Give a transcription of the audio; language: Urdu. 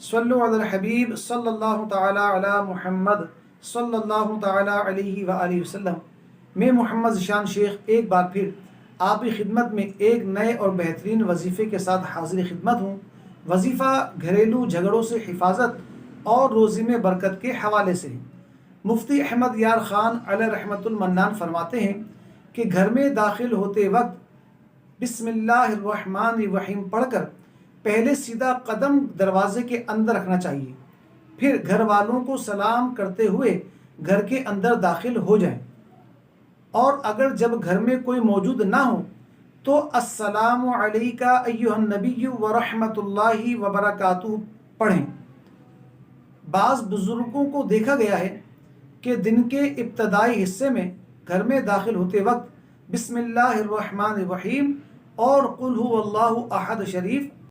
صلو علی الحبیب صلی اللہ تعالی علی محمد صلی اللہ تعالی علیہ وآلہ وسلم۔ میں محمد ذیشان شیخ ایک بار پھر آپ کی خدمت میں ایک نئے اور بہترین وظیفے کے ساتھ حاضر خدمت ہوں۔ وظیفہ گھریلو جھگڑوں سے حفاظت اور روزی میں برکت کے حوالے سے۔ مفتی احمد یار خان علیہ رحمت المنان فرماتے ہیں کہ گھر میں داخل ہوتے وقت بسم اللہ الرحمن الرحیم پڑھ کر پہلے سیدھا قدم دروازے کے اندر رکھنا چاہیے، پھر گھر والوں کو سلام کرتے ہوئے گھر کے اندر داخل ہو جائیں، اور اگر جب گھر میں کوئی موجود نہ ہو تو السلام علیکہ ایھا النبی ورحمۃ اللہ وبرکاتہ پڑھیں۔ بعض بزرگوں کو دیکھا گیا ہے کہ دن کے ابتدائی حصے میں گھر میں داخل ہوتے وقت بسم اللہ الرحمن الرحیم اور قل ھو اللہ احد شریف